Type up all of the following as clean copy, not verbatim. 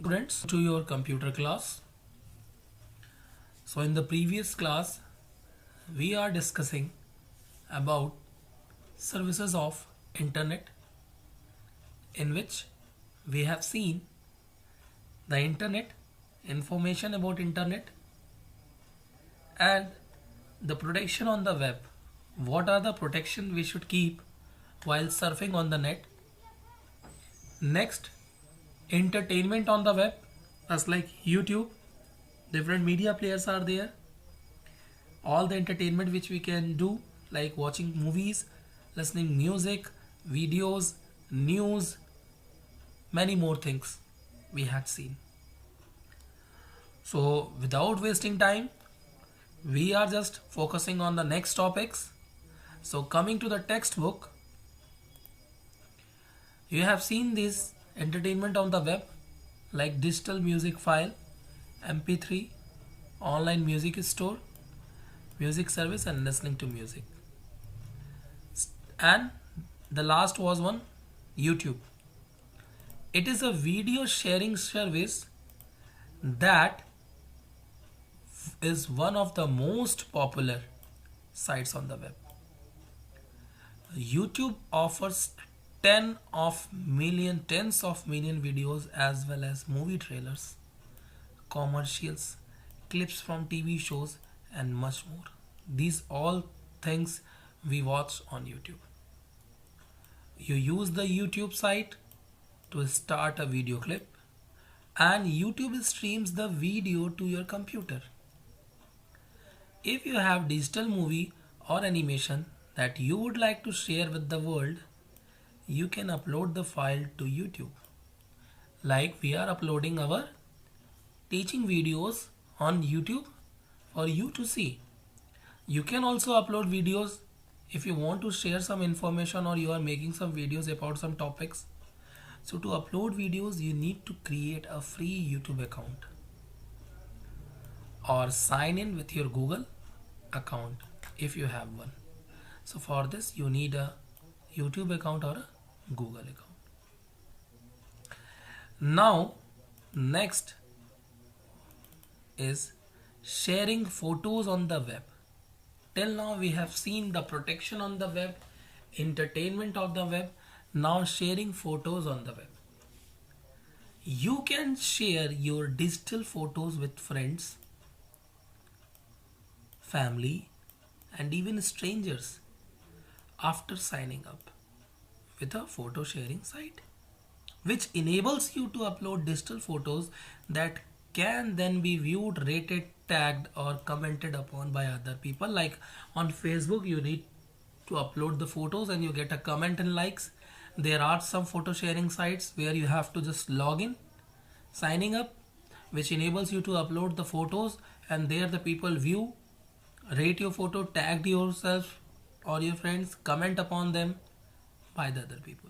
Students, to your computer class. So in the previous class we are discussing about services of internet, in which we have seen the internet, information about internet, and the protection on the web. What are the protection we should keep while surfing on the net? Next, entertainment on the web, as like YouTube, different media players are there. All the entertainment which we can do, like watching movies, listening music, videos, news, many more things we had seen. So without wasting time, we are just focusing on the next topics. So coming to the textbook, you have seen this entertainment on the web, like digital music file, MP3, online music store, music service, and listening to music. And the last was one, YouTube. It is a video sharing service that is one of the most popular sites on the web. YouTube offers tens of million videos, as well as movie trailers, commercials, clips from TV shows, and much more. These all things we watch on YouTube. You use the YouTube site to start a video clip, and YouTube streams the video to your computer. If you have digital movie or animation that you would like to share with the world, you can upload the file to YouTube. Like we are uploading our teaching videos on YouTube for you to see. You can also upload videos if you want to share some information, or you are making some videos about some topics. So to upload videos, you need to create a free YouTube account or sign in with your Google account if you have one. So for this you need a YouTube account or a Google account. Now next is sharing photos on the web. Till now we have seen the protection on the web, entertainment of the web. Now sharing photos on the web. You can share your digital photos with friends, family, and even strangers after signing up with a photo sharing site, which enables you to upload digital photos that can then be viewed, rated, tagged, or commented upon by other people. Like on Facebook, you need to upload the photos and you get a comment and likes. There are some photo sharing sites where you have to just log in, signing up, which enables you to upload the photos, and there the people view, rate your photo, tag yourself or your friends, comment upon them by the other people.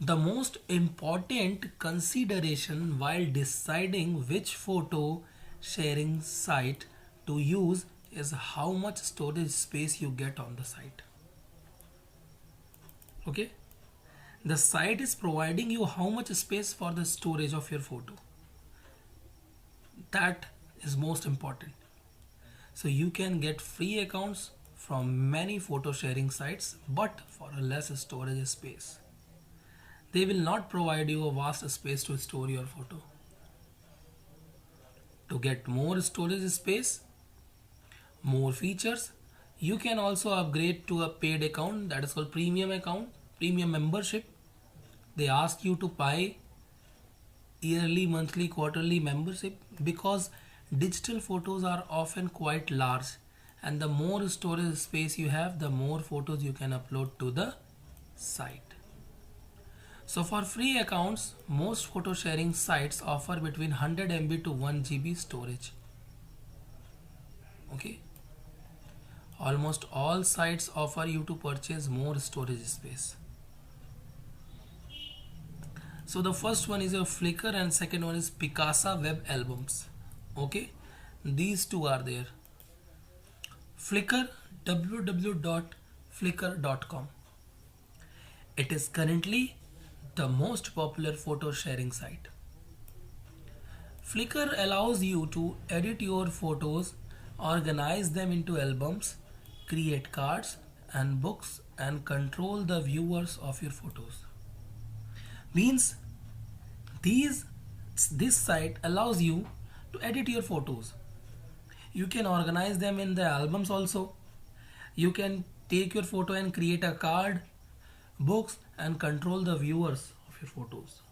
The most important consideration while deciding which photo sharing site to use is how much storage space you get on the site. Okay, the site is providing you how much space for the storage of your photo. That is most important. So you can get free accounts from many photo sharing sites, but for a less storage space. They will not provide you a vast space to store your photo. To get more storage space, more features, you can also upgrade to a paid account, that is called premium account, premium membership. They ask you to buy yearly, monthly, quarterly membership, because digital photos are often quite large, and the more storage space you have, the more photos you can upload to the site. So for free accounts, most photo sharing sites offer between 100 MB to 1 GB storage. Okay, almost all sites offer you to purchase more storage space. So the first one is your Flickr, and second one is Picasa Web Albums. Okay, these two are there. Flickr, www.flickr.com. It is currently the most popular photo sharing site. Flickr allows you to edit your photos, organize them into albums, create cards and books, and control the viewers of your photos. Means these this site allows you to edit your photos. You can organize them in the albums also. You can take your photo and create a card, books, and control the viewers of your photos.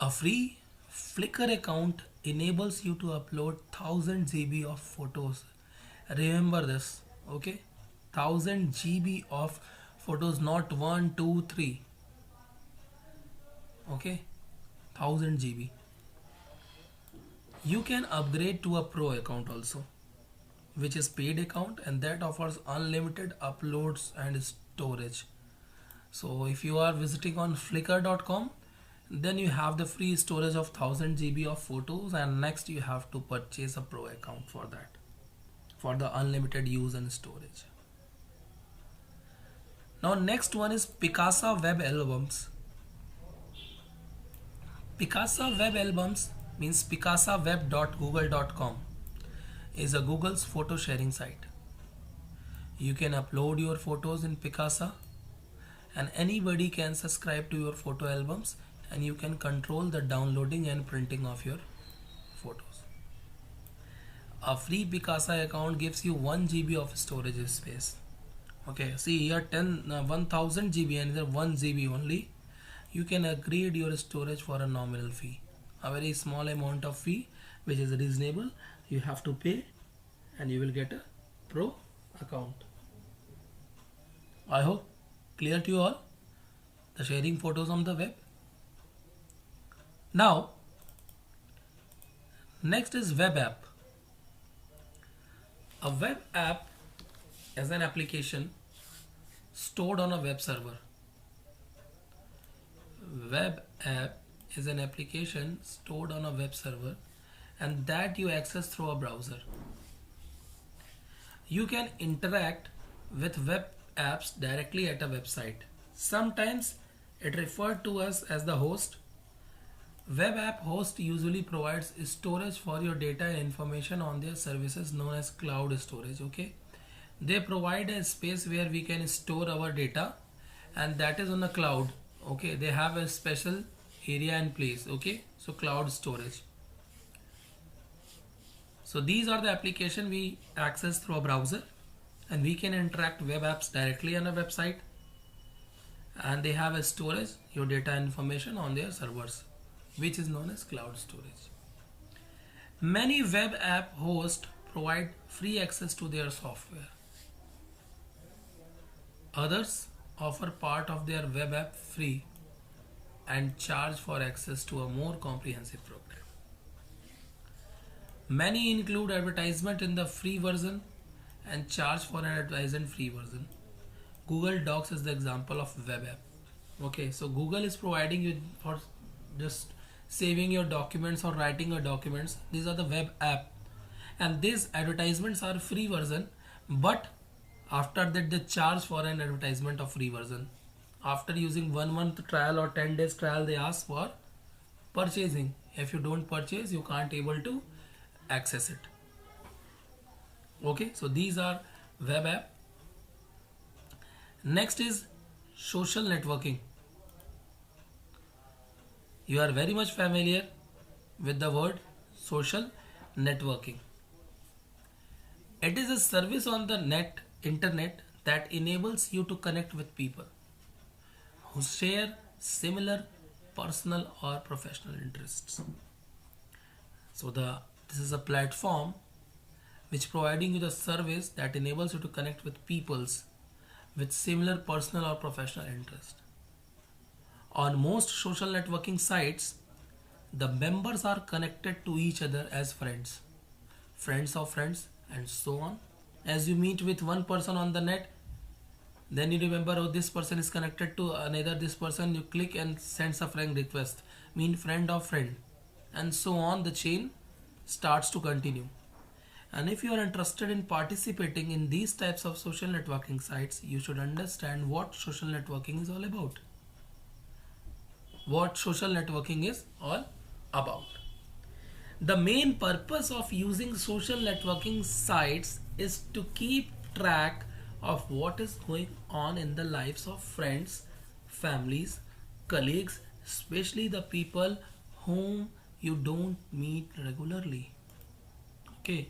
A free Flickr account enables you to upload 1000 GB of photos. Remember this, okay? 1000 GB of photos, not 1, 2, 3. Okay? 1000 GB. You can upgrade to a pro account also, which is paid account, and that offers unlimited uploads and storage. So if you are visiting on flickr.com, then you have the free storage of 1000 GB of photos, and next you have to purchase a pro account for that, for the unlimited use and storage. Now next one is Picasa Web Albums. Picasa Web Albums means picasaweb.google.com is a Google's photo sharing site. You can upload your photos in Picasa, and anybody can subscribe to your photo albums, and you can control the downloading and printing of your photos. A free Picasa account gives you 1 GB of storage space. Okay, see here 1000 GB and here 1 GB only. You can upgrade your storage for a nominal fee, a very small amount of fee, which is reasonable. You have to pay and you will get a pro account. I hope clear to you all the sharing photos on the web. Now next is web app. A web app is an application stored on a web server. Web app is an application stored on a web server, and that you access through a browser. You can interact with web apps directly at a website. Sometimes it referred to us as the host. Web app host usually provides storage for your data and information on their services known as cloud storage. Okay, they provide a space where we can store our data, and that is on the cloud. Okay, they have a special area and place. Okay, so cloud storage. So these are the application we access through a browser, and we can interact web apps directly on a website, and they have a storage your data information on their servers, which is known as cloud storage. Many web app hosts provide free access to their software. Others offer part of their web app free and charge for access to a more comprehensive program. Many include advertisement in the free version and charge for an advertisement free version. Google Docs is the example of web app. Okay, so Google is providing you for just saving your documents or writing your documents. These are the web app, and these advertisements are free version, but after that they charge for an advertisement of free version. After using 1 month trial or 10 days trial, they ask for purchasing. If you don't purchase, you can't able to access it. Okay, so these are web app. Next is social networking. You are very much familiar with the word social networking. It is a service on the internet that enables you to connect with people who share similar personal or professional interests. So this is a platform which providing you the service that enables you to connect with peoples with similar personal or professional interest. On most social networking sites, the members are connected to each other as friends, friends of friends, and so on. As you meet with one person on the net, then you remember, oh, this person is connected to another this person, you click and sends a friend request, mean friend of friend, and so on. The chain starts to continue. And if you are interested in participating in these types of social networking sites, you should understand what social networking is all about. What social networking is all about. The main purpose of using social networking sites is to keep track of what is going on in the lives of friends, families, colleagues, especially the people whom you don't meet regularly. Okay,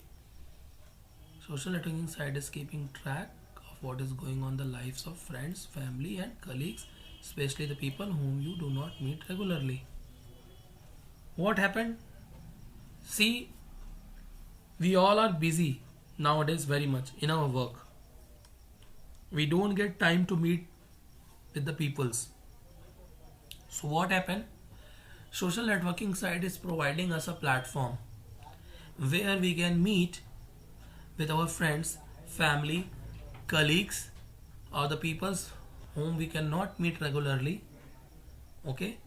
social networking site is keeping track of what is going on in the lives of friends, family, and colleagues, especially the people whom you do not meet regularly. What happened? See, we all are busy nowadays very much in our work. We don't get time to meet with the peoples. So what happened? Social networking site is providing us a platform where we can meet with our friends, family, colleagues, or the peoples whom we cannot meet regularly. Okay,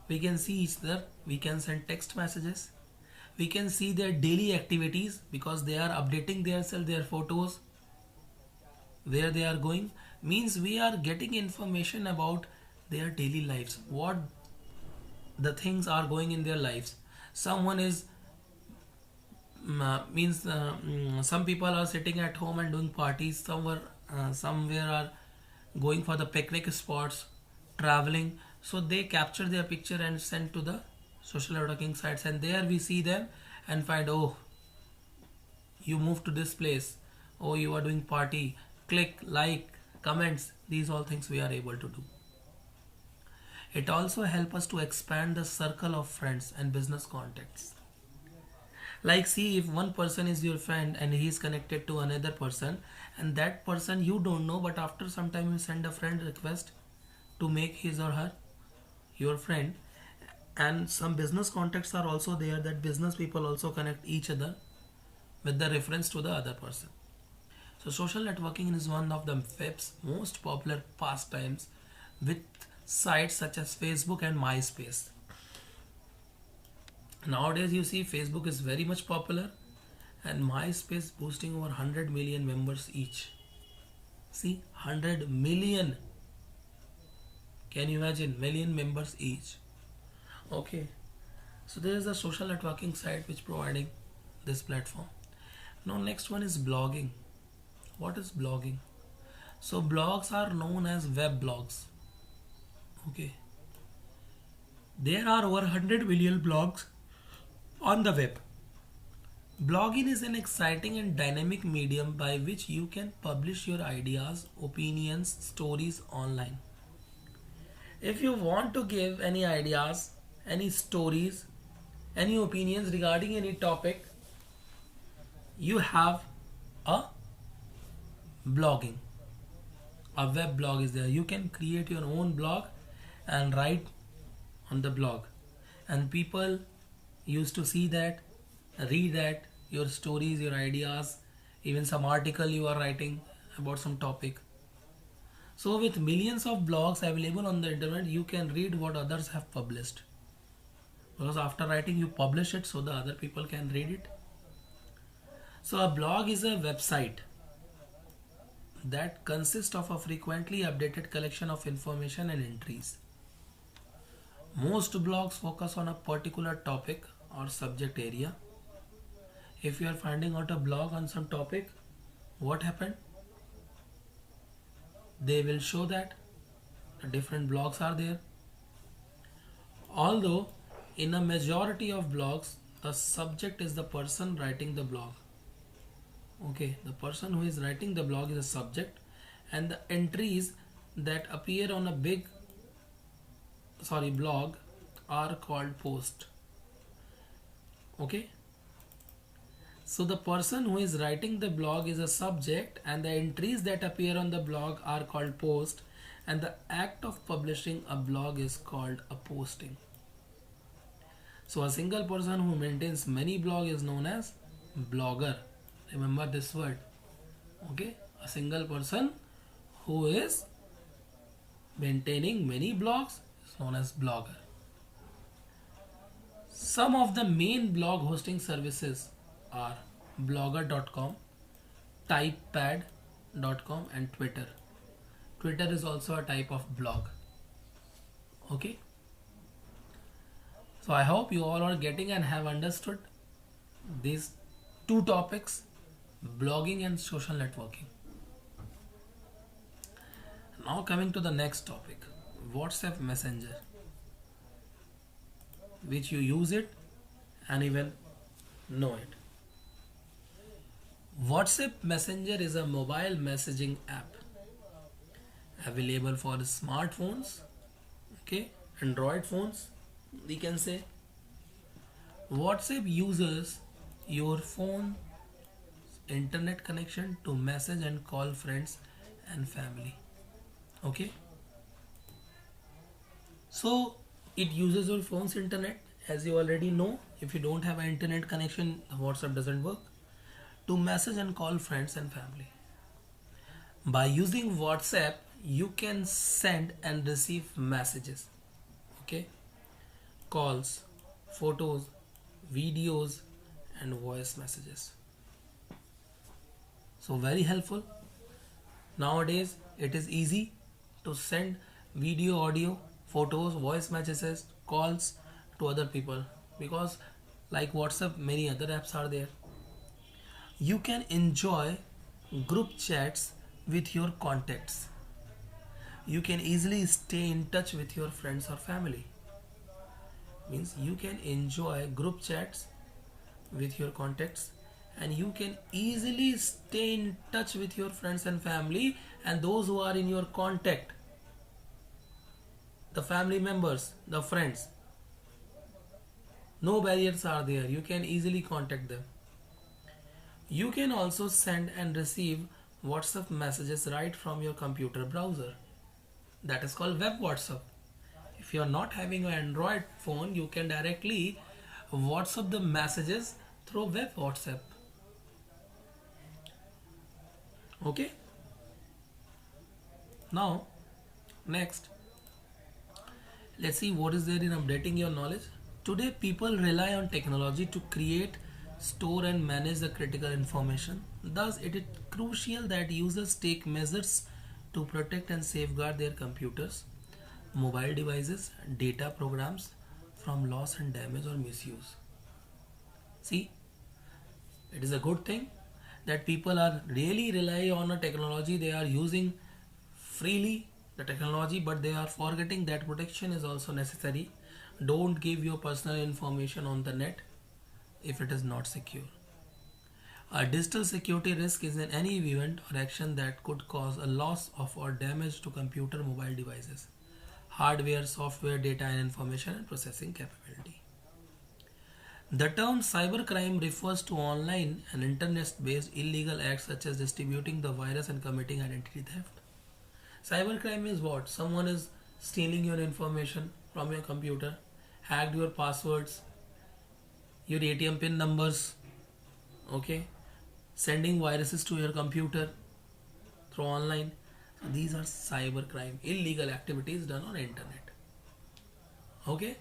we can see each other, we can send text messages, we can see their daily activities because they are updating themselves, their photos, where they are going, means we are getting information about their daily lives, what the things are going in their lives. Someone is means some people are sitting at home and doing parties, somewhere are going for the picnic spots, traveling, so they capture their picture and send to the social networking sites, and there we see them and find, oh, you moved to this place, oh, you are doing party, click like, comments, these all things we are able to do. It also helps us to expand the circle of friends and business contacts. Like, see, if one person is your friend and he is connected to another person, and that person you don't know, but after some time you send a friend request to make his or her your friend, and some business contacts are also there, that business people also connect each other with the reference to the other person. So social networking is one of the web's most popular pastimes, with sites such as Facebook and MySpace. Nowadays you see Facebook is very much popular and MySpace boasting over 100 million members each. See, 100 million. Can you imagine? Million members each. Okay. So there is a social networking site which providing this platform. Now next one is blogging. What is blogging? So blogs are known as web blogs. Okay. There are over 100 million blogs on the web. Blogging is an exciting and dynamic medium by which you can publish your ideas, opinions, stories online. If you want to give any ideas, any stories, any opinions regarding any topic, you have a blogging. A web blog is there. You can create your own blog and write on the blog, and people used to see that, read that, your stories, your ideas, even some article you are writing about some topic. So with millions of blogs available on the internet, you can read what others have published, because after writing you publish it so the other people can read it. So a blog is a website that consists of a frequently updated collection of information and entries. Most blogs focus on a particular topic or subject area. If you are finding out a blog on some topic, what happened? They will show that different blogs are there. Although in a majority of blogs, the subject is the person writing the blog. Okay, the person who is writing the blog is a subject, and the entries that appear on a blog are called post. Okay, so the person who is writing the blog is a subject, and the entries that appear on the blog are called post, and the act of publishing a blog is called a posting. So a single person who maintains many blogs is known as blogger. Remember this word. Okay, a single person who is maintaining many blogs is known as blogger. Some of the main blog hosting services are blogger.com, typepad.com, and Twitter. Twitter is also a type of blog. Okay. So I hope you all are getting and have understood these two topics, blogging and social networking. Now coming to the next topic, WhatsApp Messenger, which you use it and even know it. WhatsApp Messenger is a mobile messaging app available for smartphones, okay, Android phones, we can say. WhatsApp uses your phone internet connection to message and call friends and family, okay. So it uses your phone's internet, as you already know. If you don't have an internet connection, WhatsApp doesn't work, to message and call friends and family. By using WhatsApp, you can send and receive messages, okay, calls, photos, videos, and voice messages. So very helpful. Nowadays, it is easy to send video, audio, photos, voice messages, calls to other people, because like WhatsApp, many other apps are there. You can enjoy group chats with your contacts. You can easily stay in touch with your friends or family. Means you can enjoy group chats with your contacts, and you can easily stay in touch with your friends and family and those who are in your contact, the family members, the friends. No barriers are there. You can easily contact them. You can also send and receive WhatsApp messages right from your computer browser. That is called web WhatsApp. If you are not having an Android phone, you can directly WhatsApp the messages through web WhatsApp. Okay. Now, next, let's see what is there in updating your knowledge. Today, people rely on technology to create, store, and manage the critical information. Thus, it is crucial that users take measures to protect and safeguard their computers, mobile devices, data programs from loss and damage or misuse. See, it is a good thing that people are really relying on a technology. They are using freely the technology, but they are forgetting that protection is also necessary. Don't give your personal information on the net if it is not secure. A digital security risk is in any event or action that could cause a loss of or damage to computer mobile devices, hardware, software, data and information and processing capability. The term cybercrime refers to online and internet-based illegal acts such as distributing the virus and committing identity theft. Cybercrime is what? Someone is stealing your information from your computer, hacked your passwords, your ATM pin numbers, okay, sending viruses to your computer through online. So these are cybercrime, illegal activities done on internet. Okay.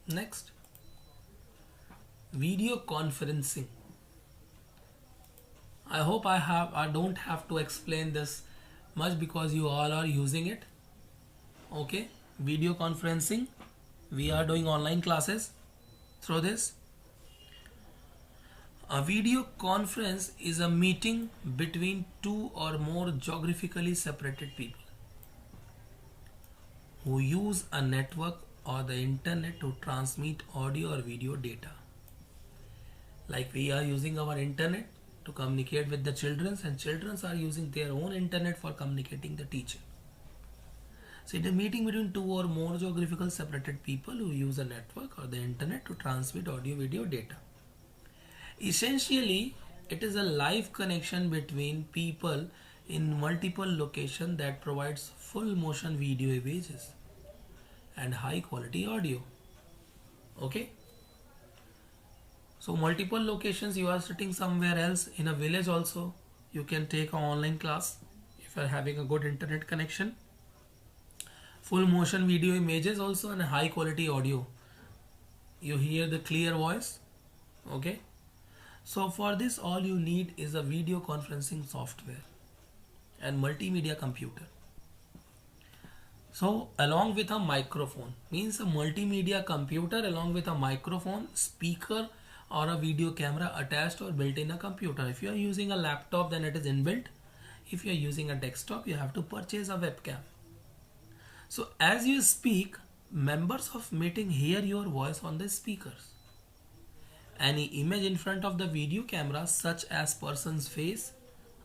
Next, video conferencing. I hope I don't have to explain this much because you all are using it. Okay, video conferencing. We are doing online classes through this. A video conference is a meeting between two or more geographically separated people who use a network or the internet to transmit audio or video data. Like we are using our internet to communicate with the children, and children are using their own internet for communicating the teacher. So it is a meeting between two or more geographical separated people who use a network or the internet to transmit audio, video, data. Essentially, it is a live connection between people in multiple locations that provides full motion video images and high quality audio. Okay. So multiple locations, you are sitting somewhere else in a village also, you can take an online class if you are having a good internet connection. Full motion video images also and a high quality audio. You hear the clear voice. Okay. So for this all you need is a video conferencing software and multimedia computer. So along with a microphone means a multimedia computer along with a microphone, speaker or a video camera attached or built in a computer. If you are using a laptop, then it is inbuilt. If you are using a desktop, you have to purchase a webcam. So as you speak, members of meeting hear your voice on the speakers. Any image in front of the video camera such as person's face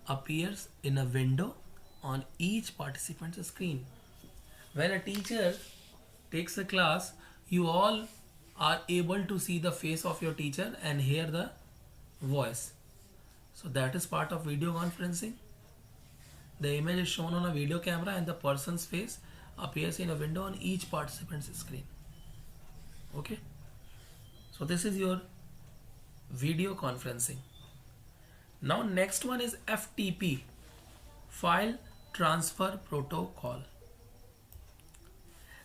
appears in a window on each participant's screen. When a teacher takes a class, you all are able to see the face of your teacher and hear the voice. So that is part of video conferencing. The image is shown on a video camera and the person's face appears in a window on each participant's screen. Okay. So this is your video conferencing. Now next one is FTP, File Transfer Protocol.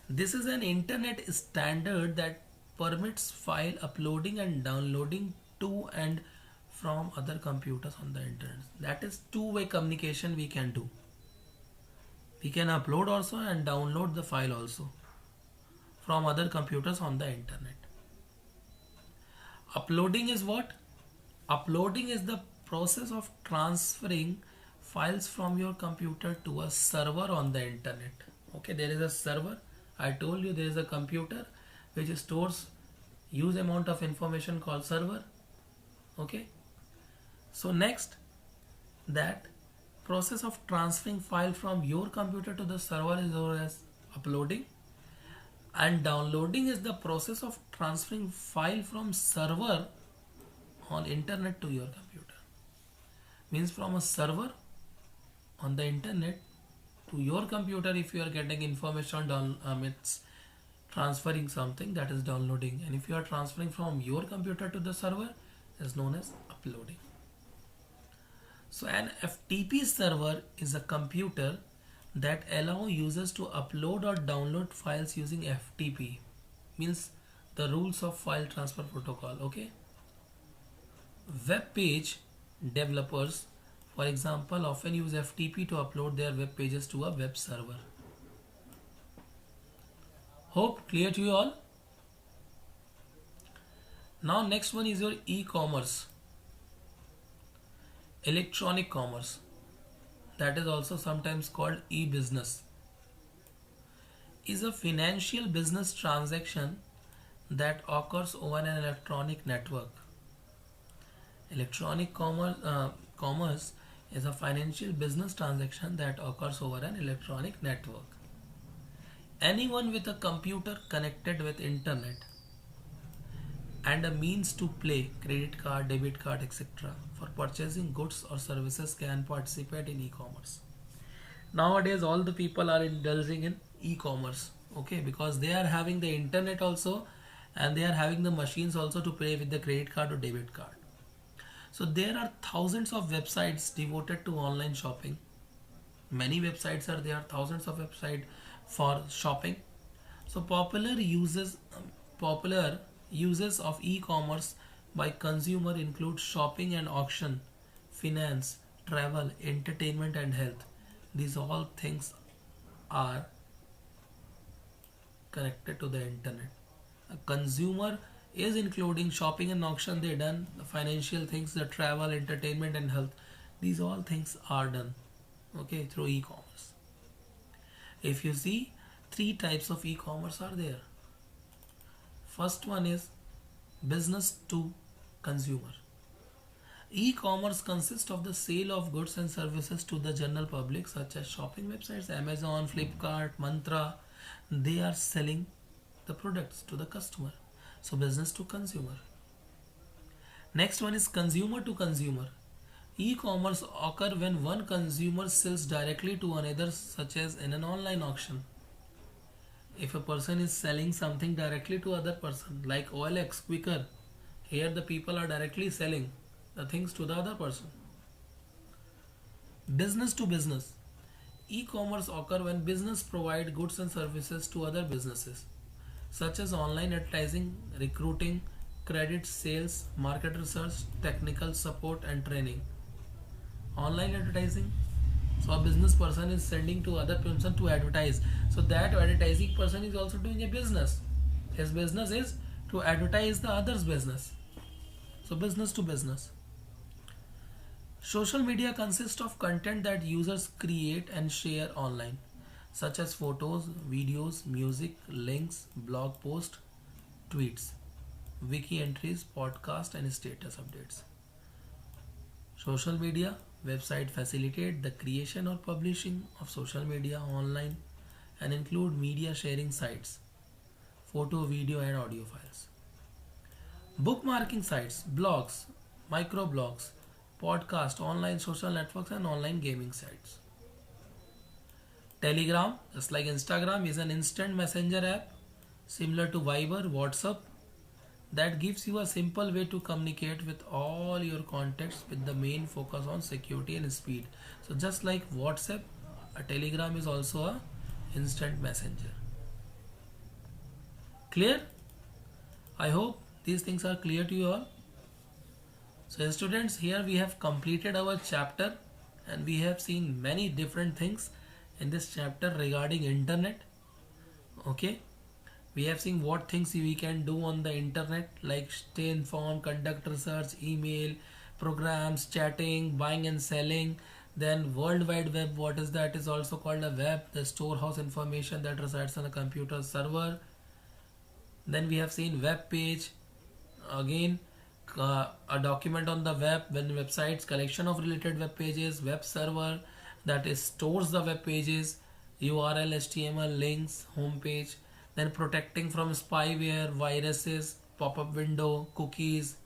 This is an internet standard that permits file uploading and downloading to and from other computers on the internet. That is two-way communication we can do. We can upload also and download the file also from other computers on the internet. Uploading is what? Uploading is the process of transferring files from your computer to a server on the internet. Okay, there is a server. I told you there is a computer which stores huge amount of information called server. Okay. So next, that process of transferring file from your computer to the server is known as uploading, and downloading is the process of transferring file from server on internet to your computer. Means from a server on the internet to your computer, if you are getting information down, it's transferring something, that is downloading, and if you are transferring from your computer to the server, is known as uploading. So an FTP server is a computer that allow users to upload or download files using FTP, means the rules of file transfer protocol. Okay. Web page developers, for example, often use FTP to upload their web pages to a web server. Hope clear to you all. Now next one is your e-commerce, electronic commerce, that is also sometimes called e-business, is a financial business transaction that occurs over an electronic network. Electronic commerce is a financial business transaction that occurs over an electronic network. Anyone with a computer connected with internet and a means to pay, credit card, debit card, etc., for purchasing goods or services can participate in e-commerce. Nowadays all the people are indulging in e-commerce, okay, because they are having the internet also and they are having the machines also to pay with the credit card or debit card. So there are thousands of websites devoted to online shopping. Many websites are there, thousands of websites for shopping. So popular uses of e-commerce by consumer include shopping and auction, finance, travel, entertainment and health. These all things are connected to the internet. A consumer is including shopping and auction, they done the financial things, the travel, entertainment and health. These all things are done, okay, through e-commerce. If you see, three types of e-commerce are there. First one is business to consumer. E-commerce consists of the sale of goods and services to the general public, such as shopping websites, Amazon, Flipkart, Mantra. They are selling the products to the customer. So business to consumer. Next one is consumer to consumer. E-commerce occur when one consumer sells directly to another, such as in an online auction. If a person is selling something directly to other person, like OLX, Quicker, here the people are directly selling the things to the other person. Business to business. E-commerce occur when business provide goods and services to other businesses, such as online advertising, recruiting, credit, sales, market research, technical support and training. Online advertising, So a business person is sending to other person to advertise. So that advertising person is also doing a business. His business is to advertise the other's business. So business to business. Social media consists of content that users create and share online, such as photos, videos, music, links, blog posts, tweets, wiki entries, podcast, and status updates. Social media website facilitate the creation or publishing of social media online and include media sharing sites, photo, video, and audio files. Bookmarking sites, blogs, microblogs, podcast, online social networks, and online gaming sites. Telegram, just like Instagram, is an instant messenger app similar to Viber, WhatsApp, that gives you a simple way to communicate with all your contacts with the main focus on security and speed. So just like WhatsApp, a Telegram is also a instant messenger. Clear? I hope these things are clear to you all. So students, here we have completed our chapter and we have seen many different things in this chapter regarding internet. Okay, we have seen what things we can do on the internet, like stay informed, conduct research, email, programs, chatting, buying and selling. Then World Wide Web, what is that, is also called a web, the storehouse information that resides on a computer server. Then we have seen web page, again a document on the web, when websites, collection of related web pages, web server that is stores the web pages, URL, HTML, links, home page. Then protecting from spyware, viruses, pop-up window, cookies.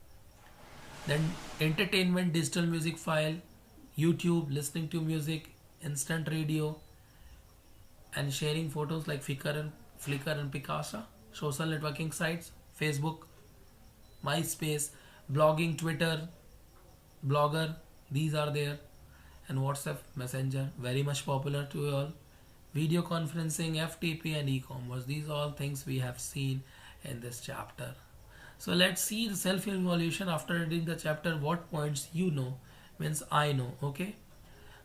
Then entertainment, digital music file, YouTube, listening to music, instant radio, and sharing photos like Flickr and Picasa. Social networking sites, Facebook, MySpace, blogging, Twitter, Blogger, these are there, and WhatsApp Messenger, very much popular to you all. Video conferencing, FTP, and e-commerce, these are all things we have seen in this chapter. So let's see the self-evaluation after reading the chapter. What points you know, means I know. Okay,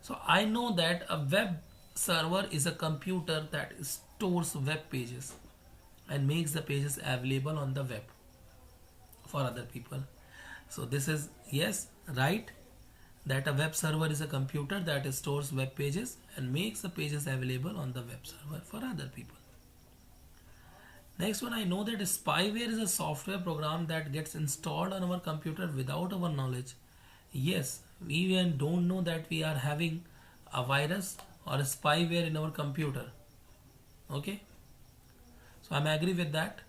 so I know that a web server is a computer that stores web pages and makes the pages available on the web for other people. So this is, yes, right, that a web server is a computer that stores web pages and makes the pages available on the web server for other people. Next one, I know that spyware is a software program that gets installed on our computer without our knowledge. Yes, we even don't know that we are having a virus or a spyware in our computer. Okay, so I'm agree with that.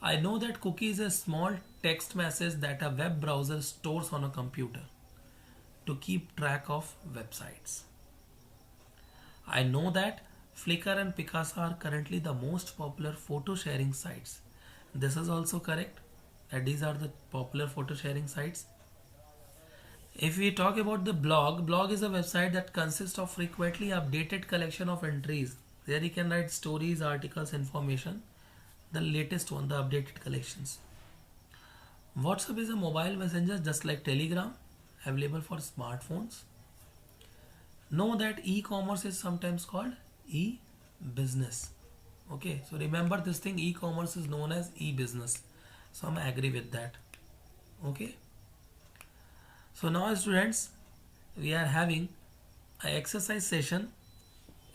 I know that cookie is a small text message that a web browser stores on a computer to keep track of websites. I know that Flickr and Picasa are currently the most popular photo sharing sites. This is also correct, that these are the popular photo sharing sites. If we talk about the blog is a website that consists of frequently updated collection of entries. There you can write stories, articles, information, the latest one, the updated collections. WhatsApp is a mobile messenger just like Telegram, available for smartphones. Know that e-commerce is sometimes called e-business. Okay, so remember this thing, e-commerce is known as e-business. So I'm agree with that. Okay. So now students, we are having an exercise session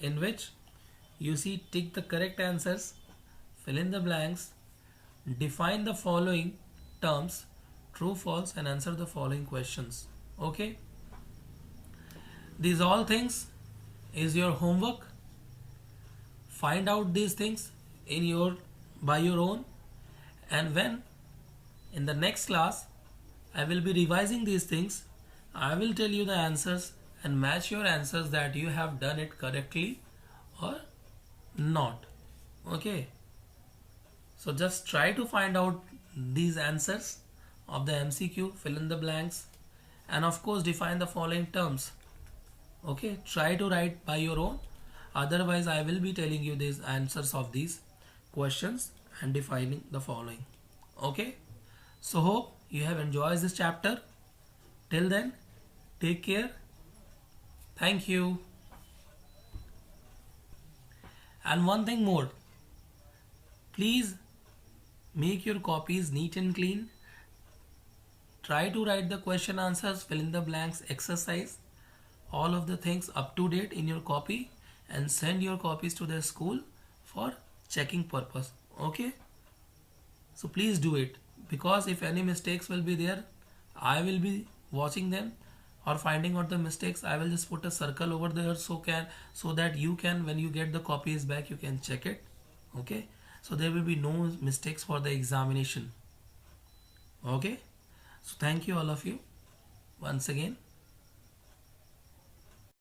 in which you see tick the correct answers, fill in the blanks, define the following terms, true, false, and answer the following questions. Okay. These all things is your homework. Find out these things by your own, and when in the next class I will be revising these things, I will tell you the answers and match your answers that you have done it correctly or not. Okay, so just try to find out these answers of the MCQ, fill in the blanks, and of course define the following terms. Okay, try to write by your own, otherwise I will be telling you these answers of these questions and defining the following. Okay, so hope you have enjoyed this chapter. Till then, take care. Thank you. And one thing more, please make your copies neat and clean. Try to write the question answers, fill in the blanks, exercise, all of the things up to date in your copy, and send your copies to the school for checking purpose. Okay, so please do it, because if any mistakes will be there, I will be watching them or finding out the mistakes. I will just put a circle over there, so that you can, when you get the copies back, you can check it. Okay, so there will be no mistakes for the examination. Okay, so thank you all of you once again.